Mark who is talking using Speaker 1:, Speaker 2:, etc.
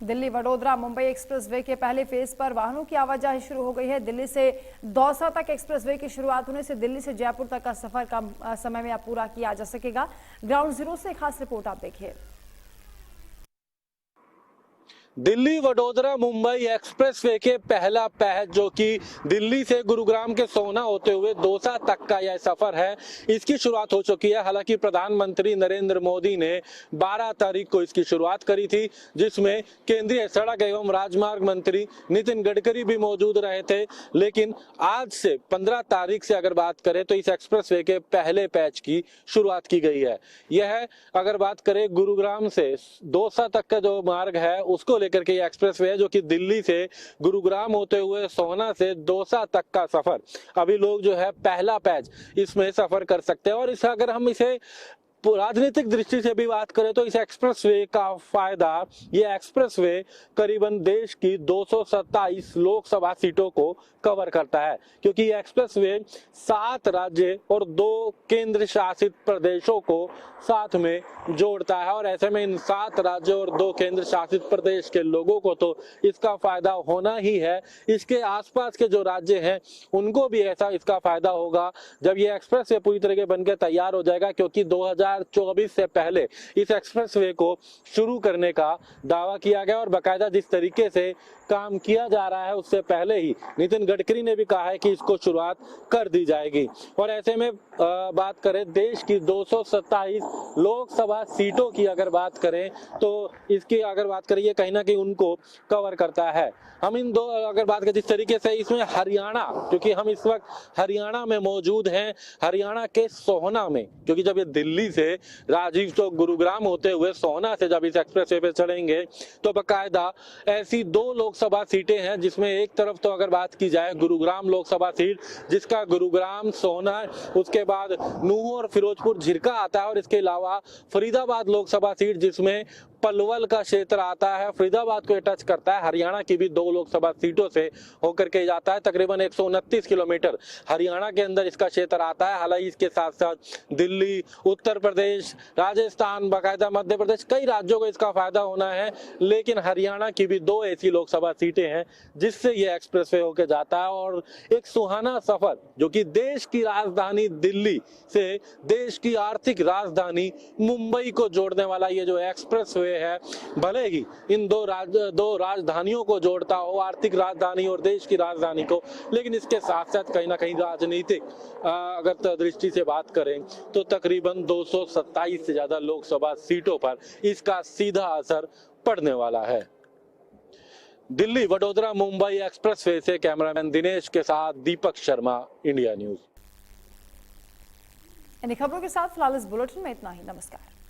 Speaker 1: Delhi Vadodara Mumbai expressway के पहले phase पर वाहनों की आवाजाही शुरू हो गई है। दिल्ली से दौसा तक एक्सप्रेसवे की शुरुआत होने से दिल्ली से जयपुर तक का सफर कम समय में पूरा किया जा सकेगा। ग्राउंड जीरो से खास रिपोर्ट आप देखिए।
Speaker 2: दिल्ली वडोदरा मुंबई एक्सप्रेसवे के पहला पैच जो कि दिल्ली से गुरुग्राम के सोहना होते हुए दौसा तक का यह सफर है, इसकी शुरुआत हो चुकी है। हालांकि प्रधानमंत्री नरेंद्र मोदी ने 12 तारीख को इसकी शुरुआत करी थी, जिसमें केंद्रीय सड़क एवं राजमार्ग मंत्री नितिन गडकरी भी मौजूद रहे थे। लेकिन आज से 15 तारीख से अगर बात करें तो इस एक्सप्रेसवे के पहले पैच की शुरुआत की गई है। यह अगर बात करें गुरुग्राम से दौसा तक का जो मार्ग है उसको लेकर के ये एक्सप्रेसवे है, जो कि दिल्ली से गुरुग्राम होते हुए सोहना से दौसा तक का सफर अभी लोग जो है पहला पैच इसमें सफर कर सकते हैं। और इस अगर हम इसे राजनीतिक दृष्टि से भी बात करें तो इस एक्सप्रेसवे का फायदा, ये एक्सप्रेसवे करीबन देश की 227 लोकसभा सीटों को कवर करता है, क्योंकि ये एक्सप्रेसवे 7 राज्य और 2 केंद्र शासित प्रदेशों को साथ में जोड़ता है। और ऐसे में इन 7 राज्यों और 2 केंद्र शासित प्रदेश के लोगों को तो इसका फायदा होना ही है। इसके आसपास के जो राज्य हैं उनको भी ऐसा इसका फायदा होगा जब ये एक्सप्रेसवे पूरी तरीके बनकर तैयार हो जाएगा, क्योंकि 2024 से पहले इस एक्सप्रेसवे को शुरू करने का दावा किया गया और बाकायदा जिस तरीके से काम किया जा रहा है उससे पहले ही नितिन गडकरी ने भी कहा है कि इसको शुरुआत कर दी जाएगी। और ऐसे में बात करें देश की 227 लोकसभा सीटों की अगर बात करें तो इसकी अगर बात करें ये कहीं ना कहीं उनको कवर करता है। हम इन दो अगर बात करें जिस तरीके से इसमें हरियाणा, क्योंकि हम इस वक्त हरियाणा में मौजूद हैं, हरियाणा के सोहना में, क्योंकि जब ये दिल्ली से राजीव चौक गुरुग्राम होते हुए सोहना से जब इस एक्सप्रेसवे पे चढ़ेंगे तो बाकायदा ऐसी 2 लोकसभा सीटें हैं, जिसमें एक तरफ तो अगर बात की जाए गुरुग्राम लोकसभा सीट जिसका गुरुग्राम सोहना, उसके बाद नूंह और फिरोजपुर झिरका आता है, और इसके अलावा फरीदाबाद लोकसभा सीट जिसमें पलवल का क्षेत्र आता है, फरीदाबाद को टच करता है। हरियाणा की भी 2 लोकसभा सीटों से होकर के जाता है। तकरीबन 129 किलोमीटर हरियाणा के अंदर इसका क्षेत्र आता है। हालांकि इसके साथ साथ दिल्ली, उत्तर प्रदेश, राजस्थान, बाकायदा मध्य प्रदेश, कई राज्यों को इसका फायदा होना है। लेकिन हरियाणा की भी 2 ऐसी लोकसभा सीटें हैं जिससे ये एक्सप्रेसवे होकर जाता है। और एक सुहाना सफर जो कि देश की राजधानी दिल्ली से देश की आर्थिक राजधानी मुंबई को जोड़ने वाला ये जो एक्सप्रेसवे है, भले ही इन दो राजधानियों को जोड़ता हो, आर्थिक राजधानी और देश की राजधानी को, लेकिन इसके साथ साथ कहीं ना कहीं राजनीतिक अगर दृष्टि से बात करें तो तकरीबन 227 से ज्यादा लोकसभा सीटों पर इसका सीधा असर पड़ने वाला है। दिल्ली वडोदरा मुंबई एक्सप्रेसवे से कैमरामैन दिनेश के साथ दीपक शर्मा, इंडिया न्यूज।
Speaker 1: इन खबरों के साथ फिलहाल इस बुलेटिन में इतना ही। नमस्कार।